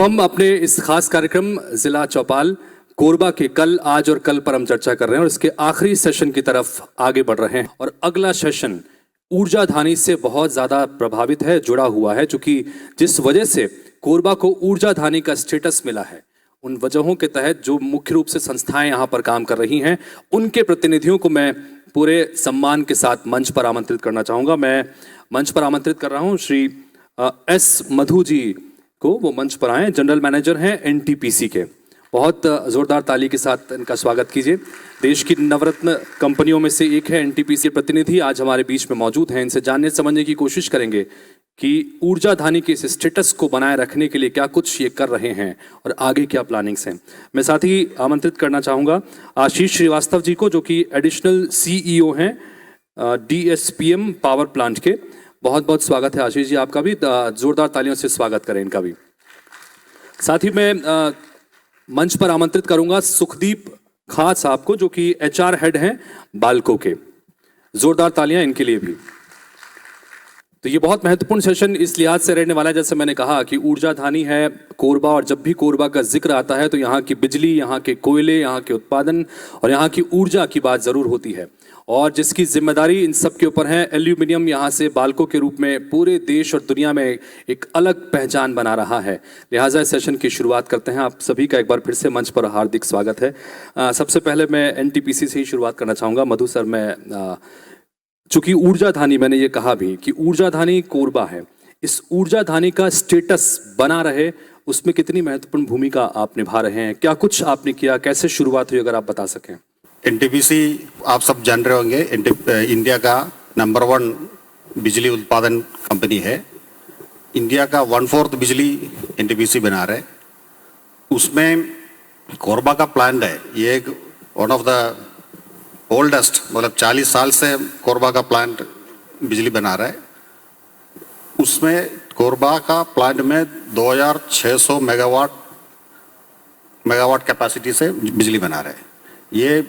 हम अपने इस खास कार्यक्रम जिला चौपाल कोरबा के कल, आज और कल पर हम चर्चा कर रहे हैं और इसके आखिरी सेशन की तरफ आगे बढ़ रहे हैं। और अगला सेशन ऊर्जा धानी से बहुत ज़्यादा प्रभावित है, जुड़ा हुआ है, चूंकि जिस वजह से कोरबा को ऊर्जा धानी का स्टेटस मिला है, उन वजहों के तहत जो मुख्य रूप से संस्थाएं यहाँ पर काम कर रही हैं, उनके प्रतिनिधियों को मैं पूरे सम्मान के साथ मंच पर आमंत्रित करना चाहूँगा। मैं मंच पर आमंत्रित कर रहा हूँ श्री एस मधु जी को, वो मंच पर आए। जनरल मैनेजर हैं एनटीपीसी के। बहुत जोरदार ताली के साथ इनका स्वागत कीजिए। देश की नवरत्न कंपनियों में से एक है एनटीपीसी प्रतिनिधि, आज हमारे बीच में मौजूद हैं। इनसे जानने समझने की कोशिश करेंगे कि ऊर्जा धानी के इस स्टेटस को बनाए रखने के लिए क्या कुछ ये कर रहे हैं और आगे क्या प्लानिंग्स हैं। मैं साथ ही आमंत्रित करना चाहूँगा आशीष श्रीवास्तव जी को, जो कि एडिशनल सीईओ हैं डीएसपीएम पावर प्लांट के। बहुत बहुत स्वागत है आशीष जी आपका भी, जोरदार तालियों से स्वागत करें इनका भी। साथ ही मैं मंच पर आमंत्रित करूंगा सुखदीप खां साहब को, जो कि एचआर हेड हैं बाल्को के। जोरदार तालियां इनके लिए भी। तो ये बहुत महत्वपूर्ण सेशन इस लिहाज से रहने वाला है, जैसे मैंने कहा कि ऊर्जा धानी है कोरबा, और जब भी कोरबा का जिक्र आता है तो यहाँ की बिजली, यहाँ के कोयले, यहाँ के उत्पादन और यहाँ की ऊर्जा की बात जरूर होती है। और जिसकी जिम्मेदारी इन सब के ऊपर है। एल्यूमिनियम यहाँ से बाल्को के रूप में पूरे देश और दुनिया में एक अलग पहचान बना रहा है। लिहाजा इस सेशन की शुरुआत करते हैं। आप सभी का एक बार फिर से मंच पर हार्दिक स्वागत है। सबसे पहले मैं एनटीपीसी से ही शुरुआत करना चाहूँगा। मधु सर, मैं चूंकि ऊर्जा धानी, मैंने ये कहा भी कि ऊर्जा धानी कोरबा है, इस ऊर्जा धानी का स्टेटस बना रहे, उसमें कितनी महत्वपूर्ण भूमिका आप निभा रहे हैं? क्या कुछ आपने किया, कैसे शुरुआत हुई, अगर आप बता सकें। एनटीपीसी आप सब जान रहे होंगे, इंडिया का नंबर 1 बिजली उत्पादन कंपनी है। इंडिया का 1/4 बिजली एनटीपीसी बना रहा है। उसमें कोरबा का प्लांट है, ये एक वन ऑफ द ओल्डेस्ट, मतलब 40 साल से कोरबा का प्लांट बिजली बना रहा है। उसमें कोरबा का प्लांट में 2600 मेगावाट कैपेसिटी से बिजली बना रहा है। ये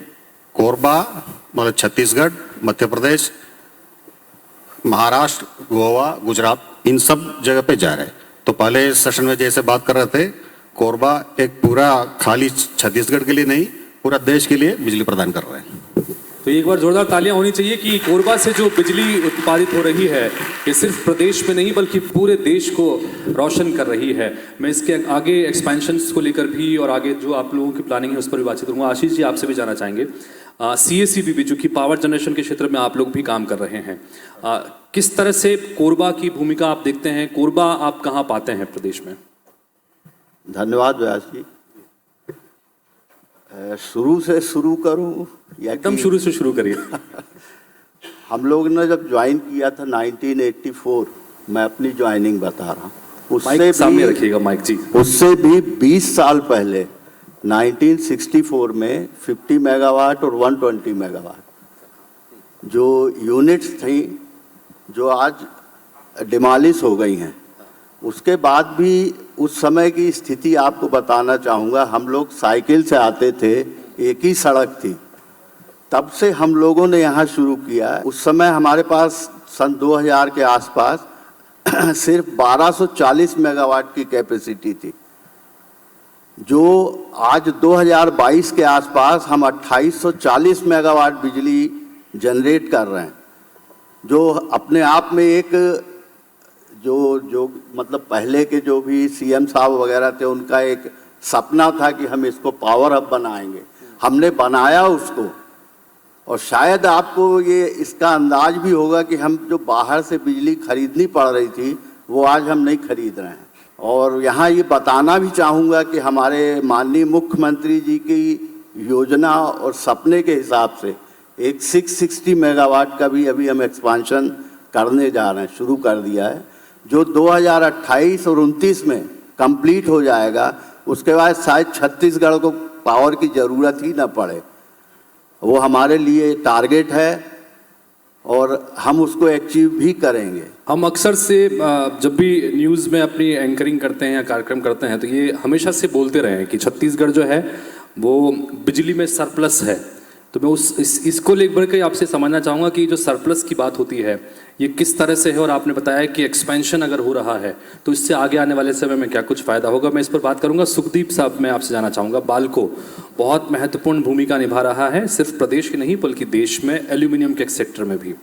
कोरबा मतलब छत्तीसगढ़, मध्य प्रदेश, महाराष्ट्र, गोवा, गुजरात, इन सब जगह पे जा रहा है। तो पहले सेशन में जैसे बात कर रहे थे, कोरबा एक पूरा खाली छत्तीसगढ़ के लिए नहीं, पूरा देश के लिए बिजली प्रदान कर रहे हैं। तो एक बार जोरदार तालियां होनी चाहिए कि कोरबा से जो बिजली उत्पादित हो रही है, ये सिर्फ प्रदेश में नहीं बल्कि पूरे देश को रोशन कर रही है। मैं इसके आगे एक्सपेंशंस को लेकर भी और आगे जो आप लोगों की प्लानिंग है उस पर भी बातचीत करूँगा। आशीष जी, आपसे भी जानना चाहेंगे, सीएसीबी जो कि पावर जनरेशन के क्षेत्र में आप लोग भी काम कर रहे हैं, किस तरह से कोरबा की भूमिका आप देखते हैं? कोरबा आप कहाँ पाते हैं प्रदेश में? धन्यवाद व्यास जी। शुरू से शुरू करूं या एकदम शुरू से शुरू करिए। हम लोग ने जब ज्वाइन किया था 1984, मैं अपनी ज्वाइनिंग बता रहा हूँ, उससे सामने रखिएगा माइक जी। उससे भी 20 साल पहले 1964 में 50 मेगावाट और 120 मेगावाट जो यूनिट्स थी, जो आज डिमॉलिश हो गई हैं, उसके बाद भी उस समय की स्थिति आपको बताना चाहूँगा। हम लोग साइकिल से आते थे, एक ही सड़क थी। तब से हम लोगों ने यहाँ शुरू किया। उस समय हमारे पास सन 2000 के आसपास सिर्फ 1240 मेगावाट की कैपेसिटी थी, जो आज 2022 के आसपास हम 2840 मेगावाट बिजली जनरेट कर रहे हैं, जो अपने आप में एक जो मतलब पहले के जो भी सीएम साहब वगैरह थे, उनका एक सपना था कि हम इसको पावर हब बनाएंगे। हमने बनाया उसको, और शायद आपको ये इसका अंदाज भी होगा कि हम जो बाहर से बिजली खरीदनी पड़ रही थी, वो आज हम नहीं खरीद रहे हैं। और यहाँ ये बताना भी चाहूँगा कि हमारे माननीय मुख्यमंत्री जी की योजना और सपने के हिसाब से एक 660 मेगावाट का भी अभी हम एक्सपांशन करने जा रहे हैं, शुरू कर दिया है, जो 2028 और 29 में कंप्लीट हो जाएगा। उसके बाद शायद छत्तीसगढ़ को पावर की ज़रूरत ही ना पड़े। वो हमारे लिए टारगेट है और हम उसको अचीव भी करेंगे। हम अक्सर से जब भी न्यूज़ में अपनी एंकरिंग करते हैं या कार्यक्रम करते हैं, तो ये हमेशा से बोलते रहे हैं कि छत्तीसगढ़ जो है वो बिजली में सरप्लस है, तो मैं इसको लेकर के आपसे समझना चाहूँगा कि जो सरप्लस की बात होती है ये किस तरह से है, और आपने बताया कि एक्सपेंशन अगर हो रहा है तो इससे आगे आने वाले समय में क्या कुछ फ़ायदा होगा, मैं इस पर बात करूँगा। सुखदीप साहब, मैं आपसे जानना चाहूँगा, बाल्को बहुत महत्वपूर्ण भूमिका निभा रहा है सिर्फ प्रदेश की नहीं बल्कि देश में एल्यूमिनियम के सेक्टर में भी।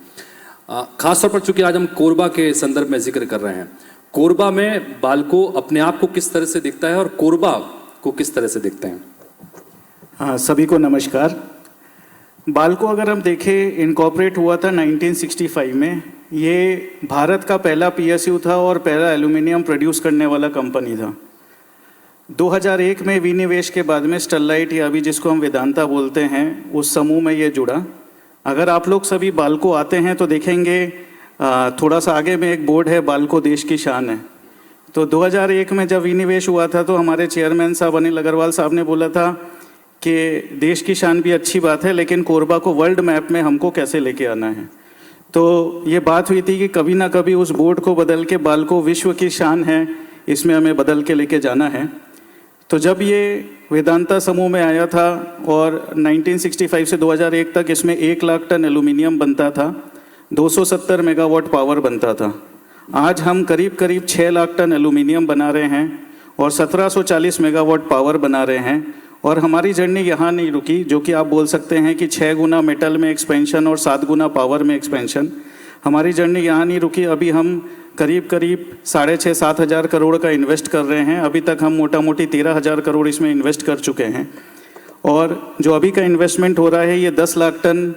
खासतौर पर चूंकि आज हम कोरबा के संदर्भ में जिक्र कर रहे हैं, कोरबा में बाल्को अपने आप को किस तरह से दिखता है और कोरबा को किस तरह से देखते हैं? हाँ, सभी को नमस्कार। बाल्को अगर हम देखें, इनकॉर्पोरेट हुआ था 1965 में। ये भारत का पहला पीएसयू था और पहला एल्यूमिनियम प्रोड्यूस करने वाला कंपनी था। 2001 में विनिवेश के बाद में स्टरलाइट, या अभी जिसको हम वेदांता बोलते हैं, उस समूह में ये जुड़ा। अगर आप लोग सभी बाल्को आते हैं तो देखेंगे थोड़ा सा आगे में एक बोर्ड है, बाल्को देश की शान है। तो 2001 में जब विनिवेश हुआ था तो हमारे चेयरमैन साहब अनिल अग्रवाल साहब ने बोला था कि देश की शान भी अच्छी बात है, लेकिन कोरबा को वर्ल्ड मैप में हमको कैसे लेके आना है। तो ये बात हुई थी कि कभी ना कभी उस बोर्ड को बदल के बाल्को विश्व की शान है, इसमें हमें बदल के लेके जाना है। तो जब ये वेदांता समूह में आया था और 1965 से 2001 तक इसमें 1 लाख टन एल्यूमिनियम बनता था, 270 मेगावाट पावर बनता था। आज हम करीब करीब 6 लाख टन एल्यूमिनियम बना रहे हैं और 1740 मेगावाट पावर बना रहे हैं। और हमारी जर्नी यहाँ नहीं रुकी, जो कि आप बोल सकते हैं कि 6 गुना मेटल में एक्सपेंशन और 7 गुना पावर में एक्सपेंशन। हमारी जर्नी यहाँ नहीं रुकी। अभी हम करीब 6,500-7 हज़ार करोड़ का इन्वेस्ट कर रहे हैं। अभी तक हम मोटा मोटी 13,000 करोड़ इसमें इन्वेस्ट कर चुके हैं। और जो अभी का इन्वेस्टमेंट हो रहा है, ये 10 लाख टन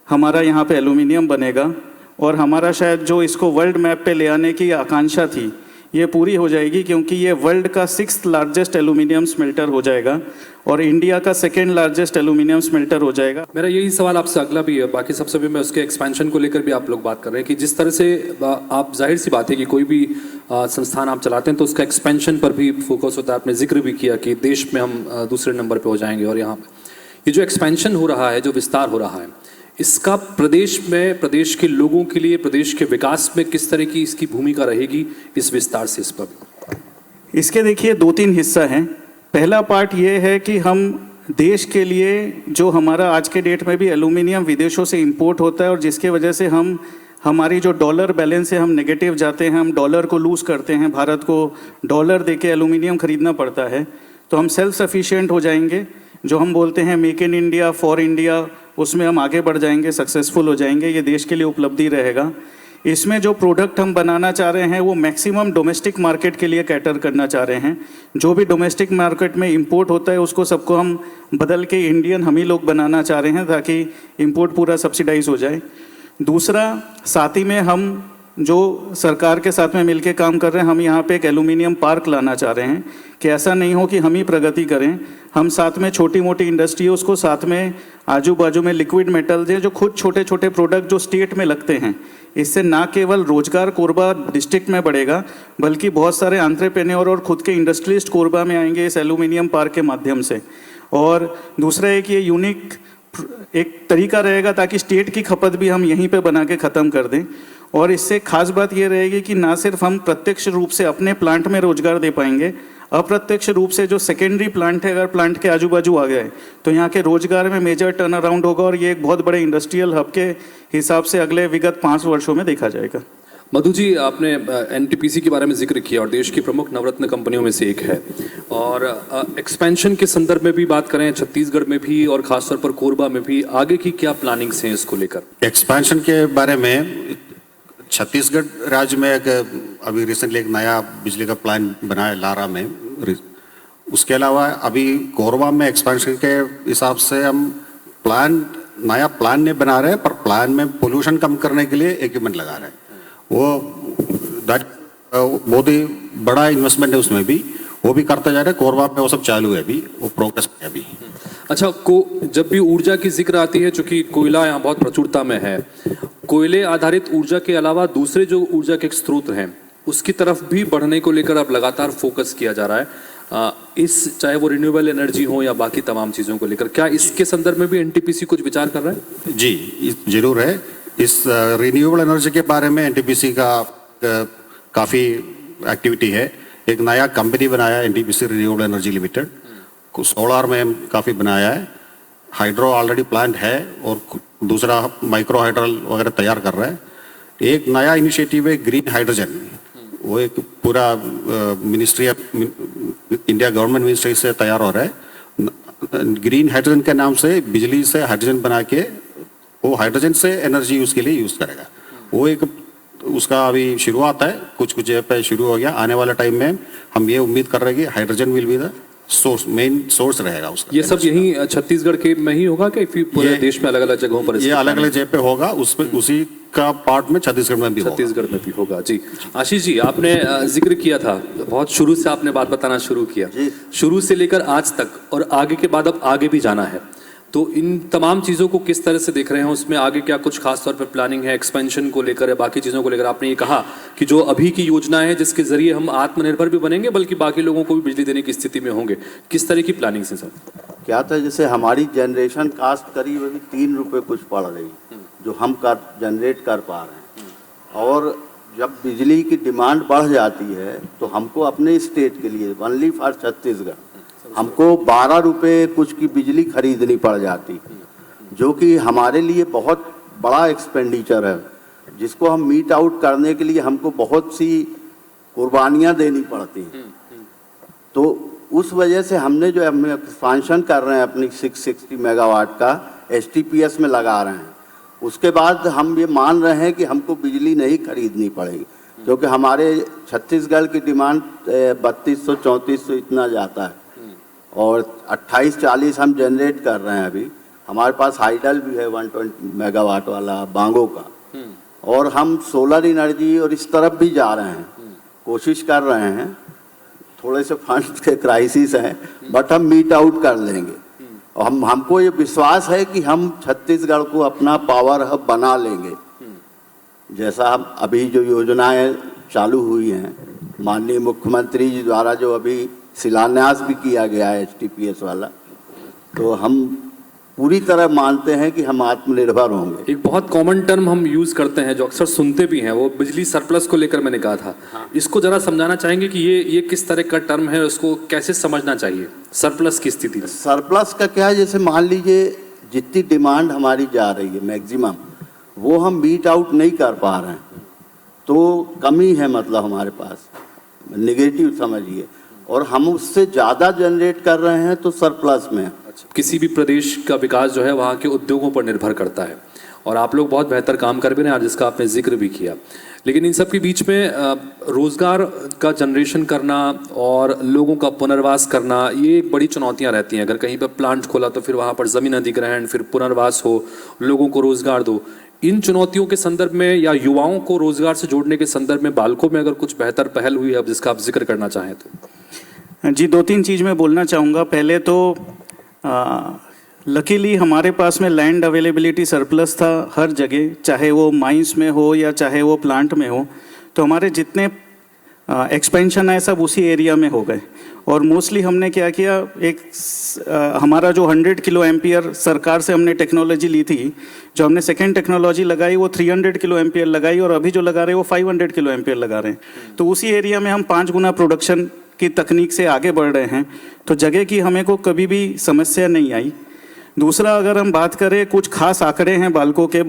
हमारा यहाँ पे एल्यूमिनियम बनेगा। और हमारा शायद जो इसको वर्ल्ड मैप पे ले आने की आकांक्षा थी, ये पूरी हो जाएगी, क्योंकि ये वर्ल्ड का 6th लार्जेस्ट एल्यूमिनियम स्मेल्टर हो जाएगा और इंडिया का 2nd लार्जेस्ट एल्यूमिनियम स्मेल्टर हो जाएगा। मेरा यही सवाल आपसे अगला भी है, बाकी सबसे भी मैं उसके एक्सपेंशन को लेकर भी आप लोग बात कर रहे हैं कि जिस तरह से आप, जाहिर सी बात है कि कोई भी संस्थान आप चलाते हैं तो उसका एक्सपेंशन पर भी फोकस होता है। आपने जिक्र भी किया कि देश में हम दूसरे नंबर पर हो जाएंगे, और यहाँ पर ये जो एक्सपेंशन हो रहा है, जो विस्तार हो रहा है, इसका प्रदेश में, प्रदेश के लोगों के लिए, प्रदेश के विकास में किस तरह की इसकी भूमिका रहेगी इस विस्तार से? इस पर इसके देखिए 2-3 हिस्सा हैं। पहला पार्ट ये है कि हम देश के लिए, जो हमारा आज के डेट में भी एल्यूमिनियम विदेशों से इंपोर्ट होता है और जिसके वजह से हम, हमारी जो डॉलर बैलेंस है, हम नेगेटिव जाते हैं, हम डॉलर को लूज़ करते हैं, भारत को डॉलर देके एल्यूमिनियम खरीदना पड़ता है। तो हम सेल्फ सफिशिएंट हो जाएंगे, जो हम बोलते हैं make in India for India, उसमें हम आगे बढ़ जाएंगे, सक्सेसफुल हो जाएंगे। ये देश के लिए उपलब्धि रहेगा। इसमें जो प्रोडक्ट हम बनाना चाह रहे हैं वो मैक्सिमम डोमेस्टिक मार्केट के लिए कैटर करना चाह रहे हैं। जो भी डोमेस्टिक मार्केट में इंपोर्ट होता है उसको सबको हम बदल के इंडियन हम ही लोग बनाना चाह रहे हैं, ताकि इंपोर्ट पूरा सब्सिडाइज हो जाए। दूसरा, साथ ही में हम जो सरकार के साथ में मिलके काम कर रहे हैं, हम यहाँ पे एक एल्यूमिनियम पार्क लाना चाह रहे हैं कि ऐसा नहीं हो कि हम ही प्रगति करें, हम साथ में छोटी मोटी इंडस्ट्री उसको साथ में आजू बाजू में लिक्विड मेटल्स हैं, जो खुद छोटे छोटे प्रोडक्ट जो स्टेट में लगते हैं। इससे ना केवल रोजगार कोरबा डिस्ट्रिक्ट में बढ़ेगा, बल्कि बहुत सारे एंटरप्रेन्योर और खुद के इंडस्ट्रियलिस्ट कोरबा में आएंगे इस एल्यूमिनियम पार्क के माध्यम से। और दूसरा एक ये यूनिक एक तरीका रहेगा ताकि स्टेट की खपत भी हम यहीं पे बना के ख़त्म कर दें। और इससे खास बात ये रहेगी कि ना सिर्फ हम प्रत्यक्ष रूप से अपने प्लांट में रोजगार दे पाएंगे, अप्रत्यक्ष रूप से जो सेकेंडरी प्लांट है, अगर प्लांट के आजू बाजू आ गए तो यहाँ के रोजगार में मेजर टर्न अराउंड होगा और ये एक बहुत बड़े इंडस्ट्रियल हब के हिसाब से अगले विगत 5 वर्षों में देखा जाएगा। मधु जी, आपने एनटीपीसी के बारे में जिक्र किया और देश की प्रमुख नवरत्न कंपनियों में से एक है, और एक्सपेंशन के संदर्भ में भी बात करें, छत्तीसगढ़ में भी और खासतौर पर कोरबा में भी आगे की क्या प्लानिंग्स हैं इसको लेकर? एक्सपेंशन के बारे में छत्तीसगढ़ राज्य में एक अभी रिसेंटली एक नया बिजली का प्लांट बनाया लारा में। उसके अलावा अभी कोरबा में एक्सपेंशन के हिसाब से हम नया प्लान नहीं बना रहे हैं, पर प्लान में पोल्यूशन कम करने के लिए इक्विपमेंट लगा रहे हैं। वो बहुत ही बड़ा इन्वेस्टमेंट है उसमें भी, वो भी करते जा रहे हैं। कोरबा में वो सब चालू है अभी, वो प्रोग्रेस में अभी। अच्छा, जब भी ऊर्जा की जिक्र आती है, चूंकि कोयला यहाँ बहुत प्रचुरता में है, कोयले आधारित ऊर्जा के अलावा दूसरे जो ऊर्जा के स्रोत हैं उसकी तरफ भी बढ़ने को लेकर अब लगातार फोकस किया जा रहा है, चाहे वो रिन्यूएबल एनर्जी हो या बाकी तमाम चीज़ों को लेकर। क्या इसके संदर्भ में भी एनटीपीसी कुछ विचार कर रहा है? जी जरूर है। इस रिन्यूएबल एनर्जी के बारे में एनटीपीसी का काफ़ी एक्टिविटी है। एक नया कंपनी बनाया NTPC renewable energy limited, solar में काफ़ी बनाया है। हाइड्रो ऑलरेडी प्लांट है और दूसरा माइक्रो हाइड्रल वगैरह तैयार कर रहा है। एक नया इनिशिएटिव है ग्रीन हाइड्रोजन, वो एक पूरा ministry of India government ministry से तैयार हो रहा है। ग्रीन हाइड्रोजन के नाम से बिजली से हाइड्रोजन बना के वो हाइड्रोजन से एनर्जी यूज़ के लिए यूज़ करेगा। वो एक उसका अभी शुरुआत है, कुछ जगह पे शुरू हो गया। आने वाले टाइम में हम ये उम्मीद कर रहे हैं कि hydrogen will be the source, main source रहेगा उसका। ये सब यहीं छत्तीसगढ़ के में ही होगा कि फिर पूरे देश में अलग अलग जगहों पर? ये अलग अलग जगह पे होगा, उसमें उसी का पार्ट में छत्तीसगढ़ में भी होगा। छत्तीसगढ़ में भी होगा जी। आशीष जी, आपने जिक्र किया था, बहुत शुरू से आपने बात बताना शुरू किया, शुरू से लेकर आज तक और आगे के बाद अब आगे भी जाना है, तो इन तमाम चीज़ों को किस तरह से देख रहे हैं? उसमें आगे क्या कुछ खास तौर पर प्लानिंग है, एक्सपेंशन को लेकर या बाकी चीज़ों को लेकर? आपने ये कहा कि जो अभी की योजना है जिसके जरिए हम आत्मनिर्भर भी बनेंगे बल्कि बाकी लोगों को भी बिजली देने की स्थिति में होंगे, किस तरह की प्लानिंग से सर? क्या था, जैसे हमारी जनरेशन कास्ट करीब अभी 3 रुपये कुछ पड़ रही, जो हम कर जनरेट कर पा रहे हैं। और जब बिजली की डिमांड बढ़ जाती है तो हमको अपने स्टेट के लिए, ओनली फॉर छत्तीसगढ़, हमको 12 रुपये कुछ की बिजली खरीदनी पड़ जाती, जो कि हमारे लिए बहुत बड़ा एक्सपेंडिचर है, जिसको हम मीट आउट करने के लिए हमको बहुत सी कुर्बानियाँ देनी पड़ती हैं। तो उस वजह से हमने जो एक्सपांशन कर रहे हैं अपनी 660 मेगावाट का STPS में लगा रहे हैं, उसके बाद हम ये मान रहे हैं कि हमको बिजली नहीं खरीदनी पड़ेगी, क्योंकि हमारे छत्तीसगढ़ की डिमांड 3200-3400 इतना जाता है और 28-40 हम जनरेट कर रहे हैं अभी। हमारे पास हाइडल भी है 120 मेगावाट वाला बांगो का, और हम सोलर एनर्जी और इस तरफ भी जा रहे हैं, कोशिश कर रहे हैं। थोड़े से फंड्स के क्राइसिस हैं, बट हम मीट आउट कर लेंगे। और हमको ये विश्वास है कि हम छत्तीसगढ़ को अपना पावर हब बना लेंगे। जैसा हम अभी जो योजनाएं चालू हुई हैं, माननीय मुख्यमंत्री जी द्वारा जो अभी शिलान्यास भी किया गया है STPS वाला, तो हम पूरी तरह मानते हैं कि हम आत्मनिर्भर होंगे। एक बहुत कॉमन टर्म हम यूज करते हैं जो अक्सर सुनते भी हैं, वो बिजली सरप्लस को लेकर मैंने कहा था। इसको जरा समझाना चाहेंगे कि ये किस तरह का टर्म है, उसको कैसे समझना चाहिए सरप्लस की स्थिति में? सरप्लस का क्या है, जैसे मान लीजिए जितनी डिमांड हमारी जा रही है मैक्सिमम, वो हम मीट आउट नहीं कर पा रहे हैं, तो कमी है मतलब हमारे पास, नेगेटिव समझिए, और हम उससे ज़्यादा जनरेट कर रहे हैं तो सरप्लस में। किसी भी प्रदेश का विकास जो है वहाँ के उद्योगों पर निर्भर करता है, और आप लोग बहुत बेहतर काम कर भी रहे हैं, जिसका आपने जिक्र भी किया। लेकिन इन सब के बीच में रोज़गार का जनरेशन करना और लोगों का पुनर्वास करना, ये एक बड़ी चुनौतियाँ रहती हैं। अगर कहीं पर प्लांट खोला तो फिर वहाँ पर ज़मीन अधिग्रहण, फिर पुनर्वास हो, लोगों को रोज़गार दो। इन चुनौतियों के संदर्भ में या युवाओं को रोज़गार से जोड़ने के संदर्भ में बाल्को में अगर कुछ बेहतर पहल हुई है अब जिसका आप जिक्र करना चाहें तो? जी, 2-3 चीज़ मैं बोलना चाहूँगा। पहले तो लकीली हमारे पास में लैंड अवेलेबिलिटी सरप्लस था हर जगह, चाहे वो माइंस में हो या चाहे वो प्लांट में हो। तो हमारे जितने एक्सपेंशन है सब उसी एरिया में हो गए। और मोस्टली हमने क्या किया, हमारा जो 100 किलो एम्पियर सरकार से हमने टेक्नोलॉजी ली थी, जो हमने सेकेंड टेक्नोलॉजी लगाई वो 300 किलो एम्पियर लगाई, और अभी जो लगा रहे हैं वो 500 किलो एम्पियर लगा रहे हैं। तो उसी एरिया में हम 5 गुना प्रोडक्शन की तकनीक से आगे बढ़ रहे हैं, तो जगह की हमें को कभी भी समस्या नहीं आई। दूसरा, अगर हम बात करें, कुछ खास आंकड़े हैं बाल्को के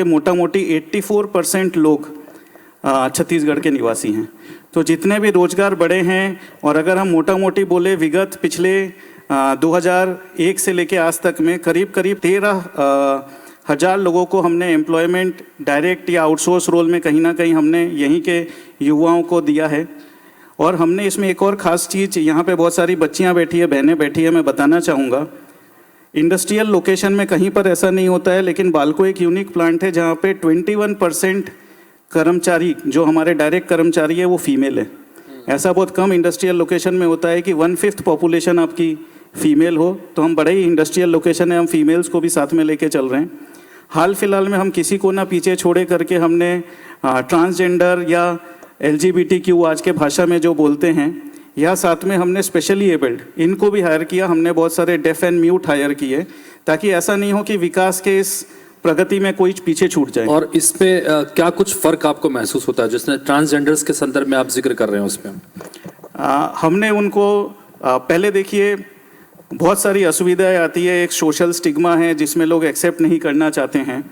मोटा मोटी 84% लोग छत्तीसगढ़ के निवासी हैं। तो जितने भी रोजगार बढ़े हैं, और अगर हम मोटा मोटी बोले विगत पिछले 2001 से लेके आज तक में करीब 13,000 लोगों को हमने एम्प्लॉयमेंट डायरेक्ट या आउटसोर्स रोल में कहीं ना कहीं हमने यहीं के युवाओं को दिया है। और हमने इसमें एक और ख़ास चीज़, यहाँ पे बहुत सारी बच्चियाँ बैठी है, बहनें बैठी है, मैं बताना चाहूँगा। इंडस्ट्रियल लोकेशन में कहीं पर ऐसा नहीं होता है, लेकिन बाल्को एक यूनिक प्लांट है जहाँ पे 21% कर्मचारी, जो हमारे डायरेक्ट कर्मचारी है, वो फीमेल है। ऐसा बहुत कम इंडस्ट्रियल लोकेशन में होता है कि 1/5 पॉपुलेशन आपकी फीमेल हो। तो हम बड़े ही इंडस्ट्रियल लोकेशन है, हम फीमेल्स को भी साथ में लेके चल रहे हैं। हाल फिलहाल में हम किसी को ना पीछे छोड़े करके हमने ट्रांसजेंडर या LGBTQ आज के भाषा में जो बोलते हैं, या साथ में हमने स्पेशली एबल्ड इनको भी हायर किया। हमने बहुत सारे डेफ एंड म्यूट हायर किए, ताकि ऐसा नहीं हो कि विकास के इस प्रगति में कोई पीछे छूट जाए। और इसमें क्या कुछ फ़र्क आपको महसूस होता है, जिसने ट्रांसजेंडर्स के संदर्भ में आप जिक्र कर रहे हैं उसमें? हमने उनको पहले देखिए, बहुत सारी असुविधाएं आती है, एक सोशल स्टिग्मा है जिसमें लोग एक्सेप्ट नहीं करना चाहते हैं।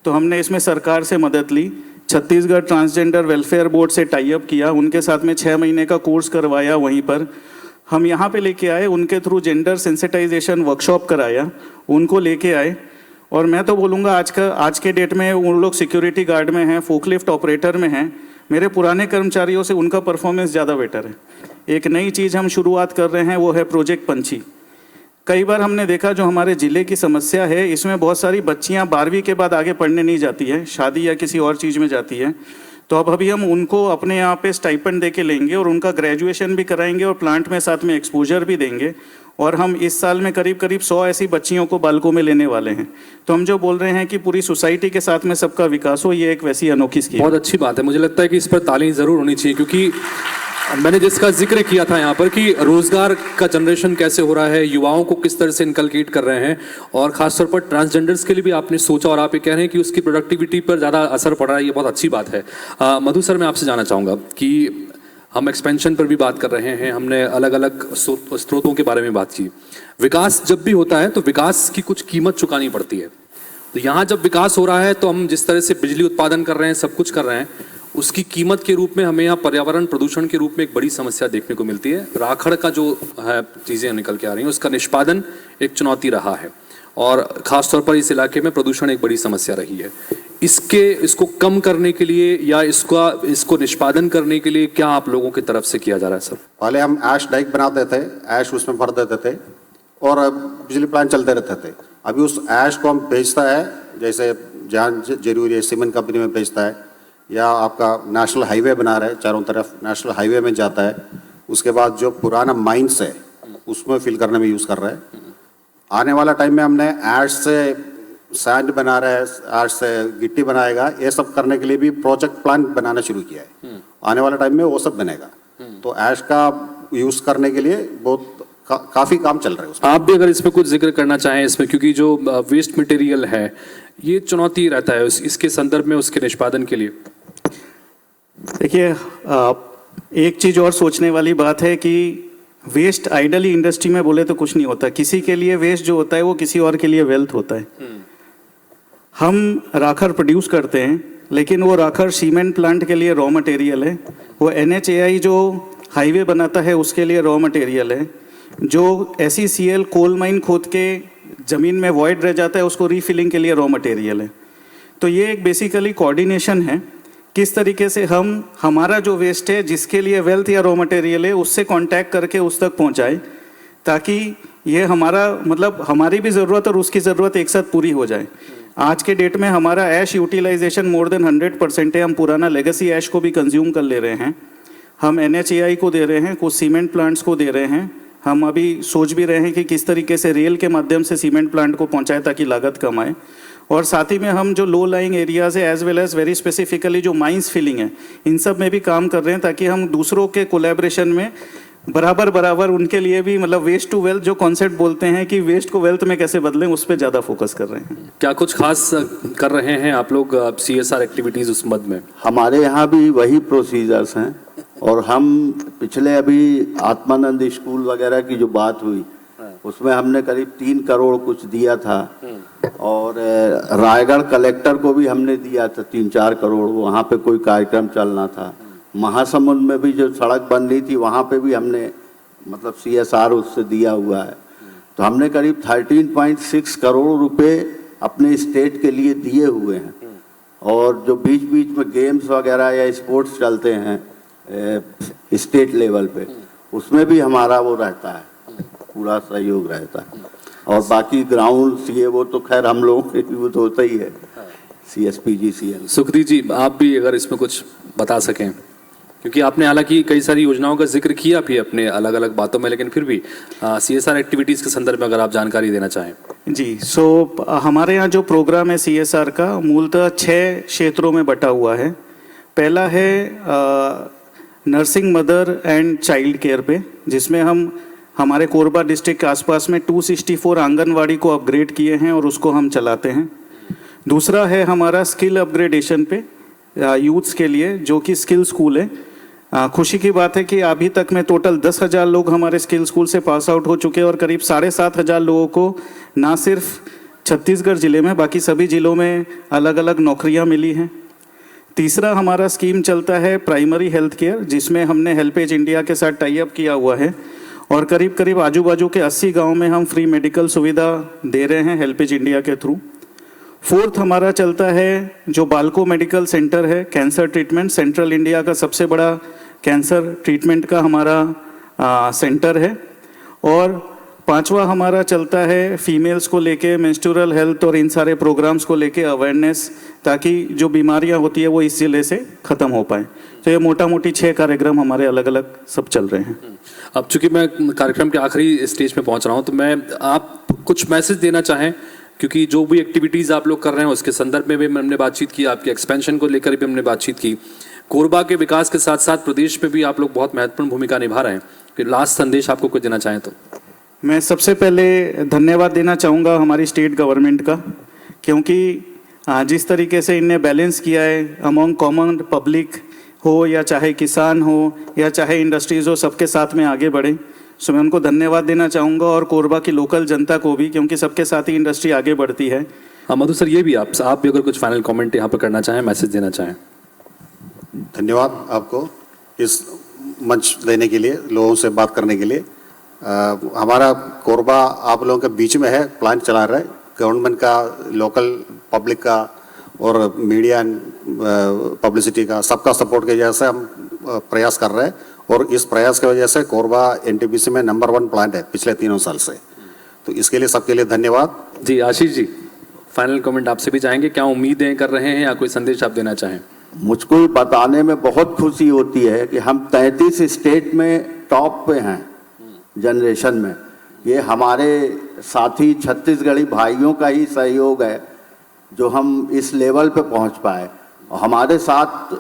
तो हमने इसमें सरकार से मदद ली, छत्तीसगढ़ ट्रांसजेंडर वेलफेयर बोर्ड से टाई अप किया, उनके साथ में 6 महीने का कोर्स करवाया। वहीं पर हम यहाँ पे लेके आए, उनके थ्रू जेंडर सेंसिटाइजेशन वर्कशॉप कराया, उनको लेके आए। और मैं तो बोलूँगा आज के डेट में उन लोग सिक्योरिटी गार्ड में हैं, फोकलिफ्ट ऑपरेटर में हैं। मेरे पुराने कर्मचारियों से उनका परफॉर्मेंस ज़्यादा बेटर है। एक नई चीज़ हम शुरुआत कर रहे हैं, वो है प्रोजेक्ट पंछी। कई बार हमने देखा जो हमारे ज़िले की समस्या है, इसमें बहुत सारी बच्चियां 12वीं के बाद आगे पढ़ने नहीं जाती है, शादी या किसी और चीज़ में जाती है। तो अब अभी हम उनको अपने यहाँ पे स्टाइपेंड दे के लेंगे और उनका ग्रेजुएशन भी कराएंगे और प्लांट में साथ में एक्सपोजर भी देंगे। और हम इस साल में करीब 100 ऐसी बच्चियों को बालकों में लेने वाले हैं। तो हम जो बोल रहे हैं कि पूरी सोसाइटी के साथ में सबका विकास हो, ये एक वैसी अनोखी स्कीम। बहुत अच्छी बात है। मुझे लगता है कि इस पर ताली ज़रूर होनी चाहिए, क्योंकि मैंने जिसका जिक्र किया था यहाँ पर कि रोजगार का जनरेशन कैसे हो रहा है, युवाओं को किस तरह से इनकलकेट कर रहे हैं, और खासतौर पर ट्रांसजेंडर्स के लिए भी आपने सोचा और आप ये कह रहे हैं कि उसकी प्रोडक्टिविटी पर ज़्यादा असर पड़ रहा है। ये बहुत अच्छी बात है। मधु सर, मैं आपसे जानना चाहूँगा कि हम एक्सपेंशन पर भी बात कर रहे हैं, हमने अलग अलग स्रोतों के बारे में बात की। विकास जब भी होता है तो विकास की कुछ कीमत चुकानी पड़ती है। तो यहाँ जब विकास हो रहा है तो हम जिस तरह से बिजली उत्पादन कर रहे हैं, सब कुछ कर रहे हैं, उसकी कीमत के रूप में हमें यहाँ पर्यावरण प्रदूषण के रूप में एक बड़ी समस्या देखने को मिलती है। राखड़ का जो है चीज़ें निकल के आ रही हैं, उसका निष्पादन एक चुनौती रहा है, और ख़ासतौर पर इस इलाके में प्रदूषण एक बड़ी समस्या रही है। इसको कम करने के लिए या इसको निष्पादन करने के लिए क्या आप लोगों की तरफ से किया जा रहा है सर? पहले हम ऐश डाइक बनाते थे, ऐश उसमें भर देते थे और बिजली प्लांट चलते रहते थे। अभी उस ऐश को हम बेचता है, जैसे जहाँ जरूरी है सीमेंट कंपनी में बेचता है, या आपका नेशनल हाईवे बना रहे हैं, चारों तरफ नेशनल हाईवे में जाता है। उसके बाद जो पुराना माइंस है उसमें फिल करने में यूज़ कर रहे हैं। आने वाला टाइम में हमने ऐश से सैंड बना रहे हैं, ऐश से गिट्टी बनाएगा, ये सब करने के लिए भी प्रोजेक्ट प्लान बनाना शुरू किया है। आने वाले टाइम में वो सब बनेगा। तो ऐश का यूज़ करने के लिए बहुत काफ़ी काम चल रहा है उसमें। आप भी अगर इसमें कुछ जिक्र करना चाहें इसमें, क्योंकि जो वेस्ट मटेरियल है ये चुनौती रहता है इसके संदर्भ में, उसके निष्पादन के लिए। देखिए, एक चीज़ और सोचने वाली बात है कि वेस्ट आइडली इंडस्ट्री में बोले तो कुछ नहीं होता। किसी के लिए वेस्ट जो होता है वो किसी और के लिए वेल्थ होता है। हम राखड़ प्रोड्यूस करते हैं, लेकिन वो राखड़ सीमेंट प्लांट के लिए रॉ मटेरियल है। वो NHAI जो हाईवे बनाता है उसके लिए रॉ मटेरियल है। जो SECL कोल माइन खोद के ज़मीन में वॉइड रह जाता है उसको रीफिलिंग के लिए रॉ मटेरियल है। तो ये एक बेसिकली कोऑर्डिनेशन है, किस तरीके से हम हमारा जो वेस्ट है जिसके लिए वेल्थ या रॉ मटेरियल है उससे कांटेक्ट करके उस तक पहुंचाए, ताकि ये हमारा मतलब हमारी भी ज़रूरत और उसकी ज़रूरत एक साथ पूरी हो जाए। आज के डेट में हमारा ऐश यूटिलाइजेशन मोर देन 100% है। हम पुराना लेगेसी ऐश को भी कंज्यूम कर ले रहे हैं। हम NHAI को दे रहे हैं, कुछ सीमेंट प्लांट्स को दे रहे हैं। हम अभी सोच भी रहे हैं कि किस तरीके से रेल के माध्यम से सीमेंट प्लांट को पहुंचाए ताकि लागत कम आए। और साथ ही में हम जो लो लाइंग एरियाज़ है as well as very specifically जो माइंस फिलिंग है, इन सब में भी काम कर रहे हैं, ताकि हम दूसरों के कोलैबोरेशन में बराबर उनके लिए भी मतलब वेस्ट टू वेल्थ जो कॉन्सेप्ट बोलते हैं कि वेस्ट को वेल्थ में कैसे बदलें, उस पर ज़्यादा फोकस कर रहे हैं। क्या कुछ खास कर रहे हैं आप लोग CSR एक्टिविटीज़ उस मद में? हमारे यहाँ भी वही प्रोसीजर्स हैं, और हम पिछले अभी आत्मानंद स्कूल वगैरह की जो बात हुई उसमें हमने करीब 3 करोड़ कुछ दिया था, और रायगढ़ कलेक्टर को भी हमने दिया था 3-4 करोड़, वहाँ पे कोई कार्यक्रम चलना था। महासमुंद में भी जो सड़क बन रही थी वहाँ पे भी हमने मतलब CSR उससे दिया हुआ है। तो हमने करीब 13.6 करोड़ रुपए अपने स्टेट के लिए दिए हुए हैं। और जो बीच बीच में गेम्स वगैरह या स्पोर्ट्स चलते हैं स्टेट लेवल पे, उसमें भी हमारा वो रहता है, पूरा सहयोग रहता है। और बाकी ग्राउंड ये वो तो खैर हम लोगों के भी तो होता ही है, CSPGCL। सुखदीप जी, आप भी अगर इसमें कुछ बता सकें, क्योंकि आपने हालांकि कई सारी योजनाओं का जिक्र किया भी अपने अलग अलग बातों में, लेकिन फिर भी CSR एक्टिविटीज़ के संदर्भ में अगर आप जानकारी देना चाहें। जी, हमारे यहाँ जो प्रोग्राम है CSR का मूलतः 6 क्षेत्रों में बटा हुआ है। पहला है nursing mother and child care पे, जिसमें हम हमारे कोरबा डिस्ट्रिक्ट के आसपास में 264 आंगनवाड़ी को अपग्रेड किए हैं और उसको हम चलाते हैं। दूसरा है हमारा स्किल अपग्रेडेशन पे यूथ्स के लिए, जो कि स्किल स्कूल है। खुशी की बात है कि अभी तक में टोटल 10,000 लोग हमारे स्किल स्कूल से पास आउट हो चुके हैं और करीब 7,500 लोगों को ना सिर्फ छत्तीसगढ़ ज़िले में बाकी सभी ज़िलों में अलग अलग नौकरियां मिली हैं। तीसरा हमारा स्कीम चलता है प्राइमरी हेल्थ केयर, जिसमें हमने हेल्पेज इंडिया के साथ टाई अप किया हुआ है और करीब करीब आजू बाजू के 80 गाँव में हम फ्री मेडिकल सुविधा दे रहे हैं हेल्पेज इंडिया के थ्रू। फोर्थ हमारा चलता है जो बाल्को मेडिकल सेंटर है, कैंसर ट्रीटमेंट, सेंट्रल इंडिया का सबसे बड़ा कैंसर ट्रीटमेंट का हमारा सेंटर है। और पांचवा हमारा चलता है फीमेल्स को लेके मेंस्ट्रुअल हेल्थ और इन सारे प्रोग्राम्स को लेके अवेयरनेस, ताकि जो बीमारियां होती है वो इस जिले से ख़त्म हो पाए। तो ये मोटा मोटी 6 कार्यक्रम हमारे अलग अलग सब चल रहे हैं। अब चूंकि मैं कार्यक्रम के आखिरी स्टेज में पहुंच रहा हूं, तो मैं आप कुछ मैसेज देना चाहें, क्योंकि जो भी एक्टिविटीज़ आप लोग कर रहे हैं उसके संदर्भ में भी हमने बातचीत की, आपके एक्सपेंशन को लेकर भी हमने बातचीत की, कोरबा के विकास के साथ साथ प्रदेश में भी आप लोग बहुत महत्वपूर्ण भूमिका निभा रहे हैं। फिर लास्ट संदेश आपको कुछ देना चाहें तो। मैं सबसे पहले धन्यवाद देना चाहूँगा हमारी स्टेट गवर्नमेंट का, क्योंकि जिस तरीके से इनने बैलेंस किया है अमॉन्ग कॉमन पब्लिक हो या चाहे किसान हो या चाहे इंडस्ट्रीज़ हो, सबके साथ में आगे बढ़े। सो मैं उनको धन्यवाद देना चाहूँगा और कोरबा की लोकल जनता को भी, क्योंकि सबके साथ ही इंडस्ट्री आगे बढ़ती है। हाँ मधु सर, ये भी आप भी अगर कुछ फाइनल कमेंट यहाँ पर करना चाहें, मैसेज देना चाहें। धन्यवाद आपको इस मंच देने के लिए, लोगों से बात करने के लिए। हमारा कोरबा आप लोगों के बीच में है, प्लान चला रहा है गवर्नमेंट का, लोकल पब्लिक का और मीडिया एंड पब्लिसिटी का, सबका सपोर्ट की वजह से हम प्रयास कर रहे हैं। और इस प्रयास की वजह से कोरबा एनटीपीसी में नंबर 1 प्लांट है पिछले 3 साल से। तो इसके लिए सबके लिए धन्यवाद। जी आशीष जी, फाइनल कमेंट आपसे भी चाहेंगे, क्या उम्मीदें कर रहे हैं या कोई संदेश आप देना चाहें? मुझको ये बताने में बहुत खुशी होती है कि हम 33 स्टेट में टॉप पे हैं जनरेशन में। ये हमारे साथी छत्तीसगढ़ी भाइयों का ही सहयोग है जो हम इस लेवल पे पहुंच पाए। और हमारे साथ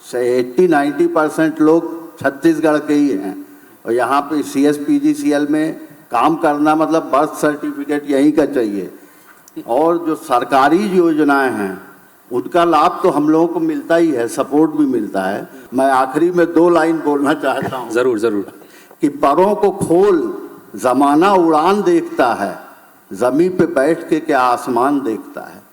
80-90% लोग छत्तीसगढ़ के ही हैं। और यहाँ पे CSPGCL में काम करना मतलब बर्थ सर्टिफिकेट यहीं का चाहिए। और जो सरकारी योजनाएं हैं उनका लाभ तो हम लोगों को मिलता ही है, सपोर्ट भी मिलता है। मैं आखिरी में 2 लाइन बोलना चाहता हूँ। जरूर जरूर। कि परों को खोल, जमाना उड़ान देखता है, जमीन पे बैठ के क्या आसमान देखता है।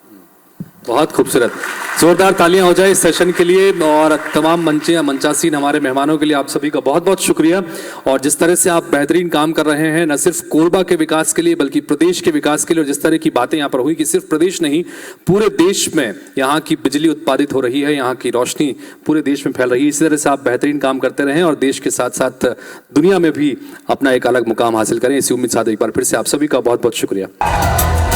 बहुत खूबसूरत, जोरदार तालियां हो जाए इस सेशन के लिए। और तमाम मंचासीन हमारे मेहमानों के लिए आप सभी का बहुत बहुत शुक्रिया। और जिस तरह से आप बेहतरीन काम कर रहे हैं, न सिर्फ कोरबा के विकास के लिए बल्कि प्रदेश के विकास के लिए, और जिस तरह की बातें यहाँ पर हुई कि सिर्फ प्रदेश नहीं पूरे देश में यहाँ की बिजली उत्पादित हो रही है, यहाँ की रोशनी पूरे देश में फैल रही है। इसी तरह से आप बेहतरीन काम करते रहें और देश के साथ साथ दुनिया में भी अपना एक अलग मुकाम हासिल करें। इसी उम्मीद के साथ एक बार फिर से आप सभी का बहुत बहुत शुक्रिया।